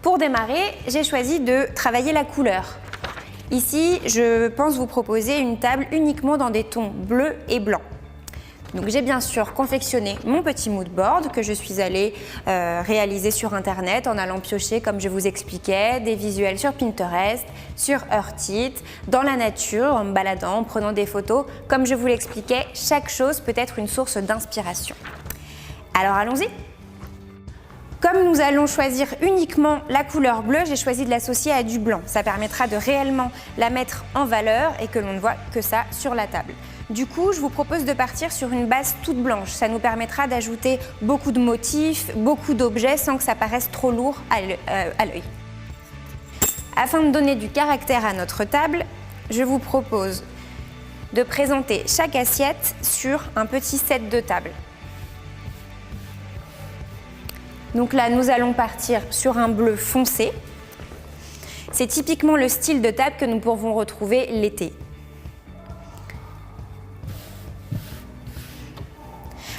Pour démarrer, j'ai choisi de travailler la couleur. Ici, je pense vous proposer une table uniquement dans des tons bleus et blancs. Donc j'ai bien sûr confectionné mon petit mood board que je suis allée réaliser sur internet en allant piocher, comme je vous expliquais, des visuels sur Pinterest, sur Earthit, dans la nature, en me baladant, en prenant des photos. Comme je vous l'expliquais, chaque chose peut être une source d'inspiration. Alors allons-y! Comme nous allons choisir uniquement la couleur bleue, j'ai choisi de l'associer à du blanc. Ça permettra de réellement la mettre en valeur et que l'on ne voit que ça sur la table. Du coup, je vous propose de partir sur une base toute blanche. Ça nous permettra d'ajouter beaucoup de motifs, beaucoup d'objets sans que ça paraisse trop lourd à l'œil. Afin de donner du caractère à notre table, je vous propose de présenter chaque assiette sur un petit set de table. Donc là, nous allons partir sur un bleu foncé. C'est typiquement le style de table que nous pourrons retrouver l'été.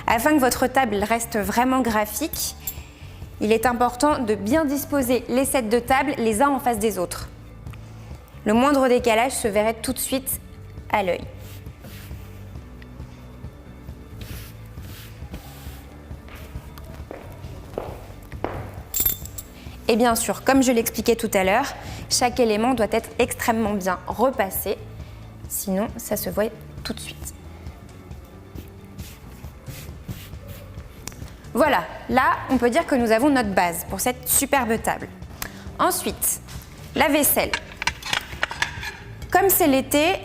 Afin que votre table reste vraiment graphique, il est important de bien disposer les sets de table les uns en face des autres. Le moindre décalage se verrait tout de suite à l'œil. Et bien sûr, comme je l'expliquais tout à l'heure, chaque élément doit être extrêmement bien repassé, sinon ça se voit tout de suite. Voilà, là on peut dire que nous avons notre base pour cette superbe table. Ensuite, la vaisselle. Comme c'est l'été,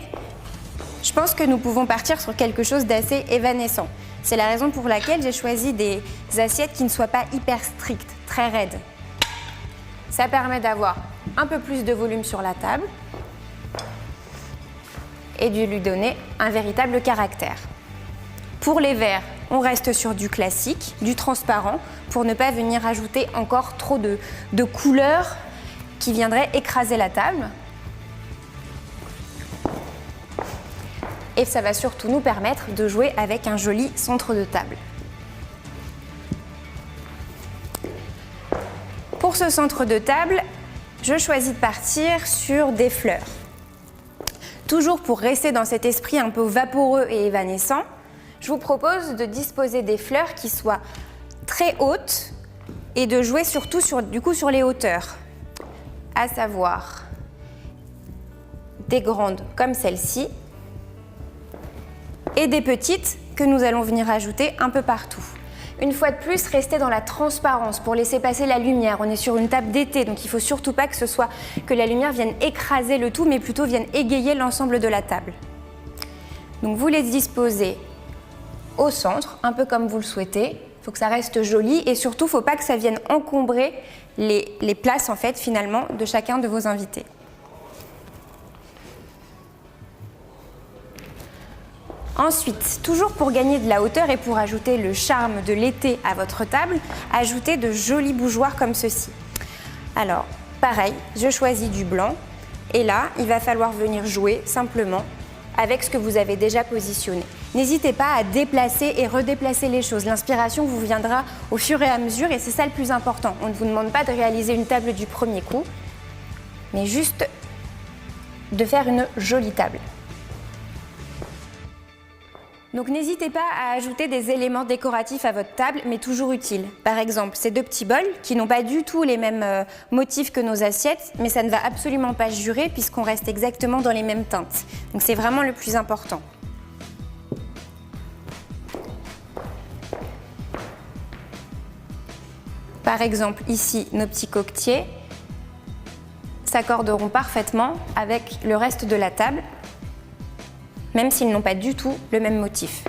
je pense que nous pouvons partir sur quelque chose d'assez évanescent. C'est la raison pour laquelle j'ai choisi des assiettes qui ne soient pas hyper strictes, très raides. Ça permet d'avoir un peu plus de volume sur la table et de lui donner un véritable caractère. Pour les verres, on reste sur du classique, du transparent, pour ne pas venir ajouter encore trop de couleurs qui viendraient écraser la table. Et ça va surtout nous permettre de jouer avec un joli centre de table. Pour ce centre de table, je choisis de partir sur des fleurs. Toujours pour rester dans cet esprit un peu vaporeux et évanescent, je vous propose de disposer des fleurs qui soient très hautes et de jouer surtout sur les hauteurs, à savoir des grandes comme celle-ci et des petites que nous allons venir ajouter un peu partout. Une fois de plus, restez dans la transparence pour laisser passer la lumière. On est sur une table d'été, donc il ne faut surtout pas que la lumière vienne écraser le tout, mais plutôt vienne égayer l'ensemble de la table. Donc vous les disposez au centre, un peu comme vous le souhaitez. Il faut que ça reste joli et surtout, il ne faut pas que ça vienne encombrer les places en fait, finalement, de chacun de vos invités. Ensuite, toujours pour gagner de la hauteur et pour ajouter le charme de l'été à votre table, ajoutez de jolis bougeoirs comme ceci. Alors, pareil, je choisis du blanc et là, il va falloir venir jouer simplement avec ce que vous avez déjà positionné. N'hésitez pas à déplacer et redéplacer les choses. L'inspiration vous viendra au fur et à mesure et c'est ça le plus important. On ne vous demande pas de réaliser une table du premier coup, mais juste de faire une jolie table. Donc n'hésitez pas à ajouter des éléments décoratifs à votre table, mais toujours utiles. Par exemple, ces deux petits bols qui n'ont pas du tout les mêmes motifs que nos assiettes, mais ça ne va absolument pas jurer puisqu'on reste exactement dans les mêmes teintes. Donc c'est vraiment le plus important. Par exemple, ici, nos petits coquetiers s'accorderont parfaitement avec le reste de la table, même s'ils n'ont pas du tout le même motif.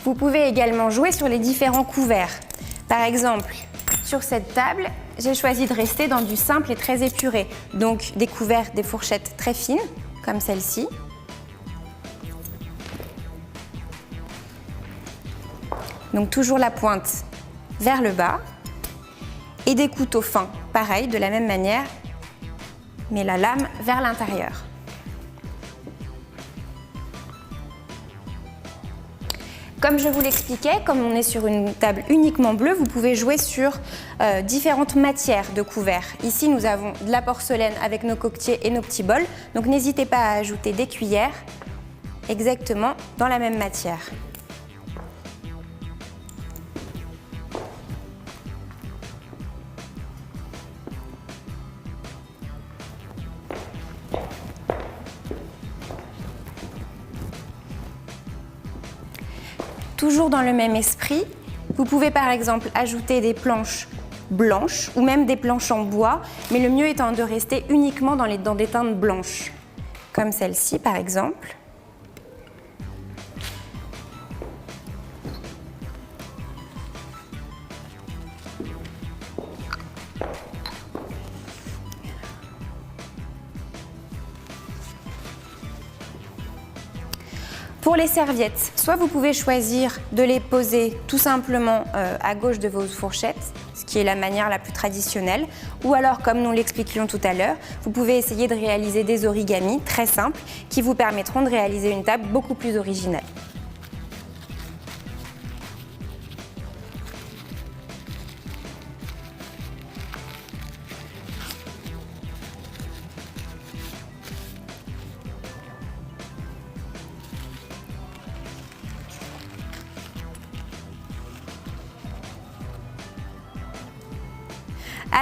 Vous pouvez également jouer sur les différents couverts. Par exemple, sur cette table, j'ai choisi de rester dans du simple et très épuré. Donc des couverts, des fourchettes très fines, comme celle-ci. Donc toujours la pointe vers le bas. Et des couteaux fins, pareil, de la même manière, mais la lame vers l'intérieur. Comme je vous l'expliquais, comme on est sur une table uniquement bleue, vous pouvez jouer sur différentes matières de couverts. Ici, nous avons de la porcelaine avec nos coquetiers et nos petits bols. Donc n'hésitez pas à ajouter des cuillères exactement dans la même matière. Toujours dans le même esprit, vous pouvez par exemple ajouter des planches blanches ou même des planches en bois, mais le mieux étant de rester uniquement dans des teintes blanches, comme celle-ci par exemple. Pour les serviettes, soit vous pouvez choisir de les poser tout simplement à gauche de vos fourchettes, ce qui est la manière la plus traditionnelle, ou alors comme nous l'expliquions tout à l'heure, vous pouvez essayer de réaliser des origamis très simples qui vous permettront de réaliser une table beaucoup plus originale.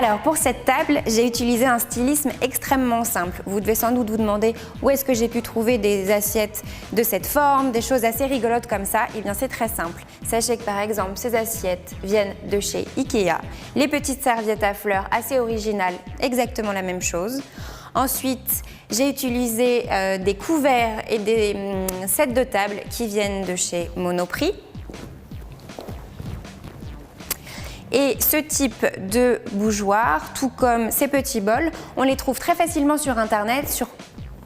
Alors pour cette table, j'ai utilisé un stylisme extrêmement simple. Vous devez sans doute vous demander où est-ce que j'ai pu trouver des assiettes de cette forme, des choses assez rigolotes comme ça. Eh bien c'est très simple. Sachez que par exemple ces assiettes viennent de chez Ikea. Les petites serviettes à fleurs assez originales, exactement la même chose. Ensuite, j'ai utilisé des couverts et des sets de table qui viennent de chez Monoprix. Et ce type de bougeoir, tout comme ces petits bols, on les trouve très facilement sur internet, sur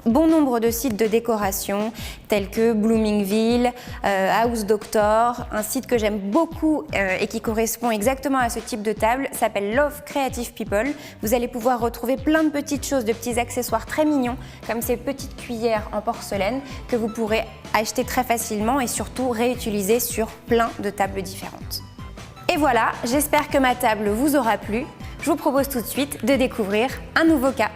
bon nombre de sites de décoration tels que Bloomingville, House Doctor. Un site que j'aime beaucoup et qui correspond exactement à ce type de table s'appelle Love Creative People. Vous allez pouvoir retrouver plein de petites choses, de petits accessoires très mignons comme ces petites cuillères en porcelaine que vous pourrez acheter très facilement et surtout réutiliser sur plein de tables différentes. Et voilà, j'espère que ma table vous aura plu. Je vous propose tout de suite de découvrir un nouveau cas.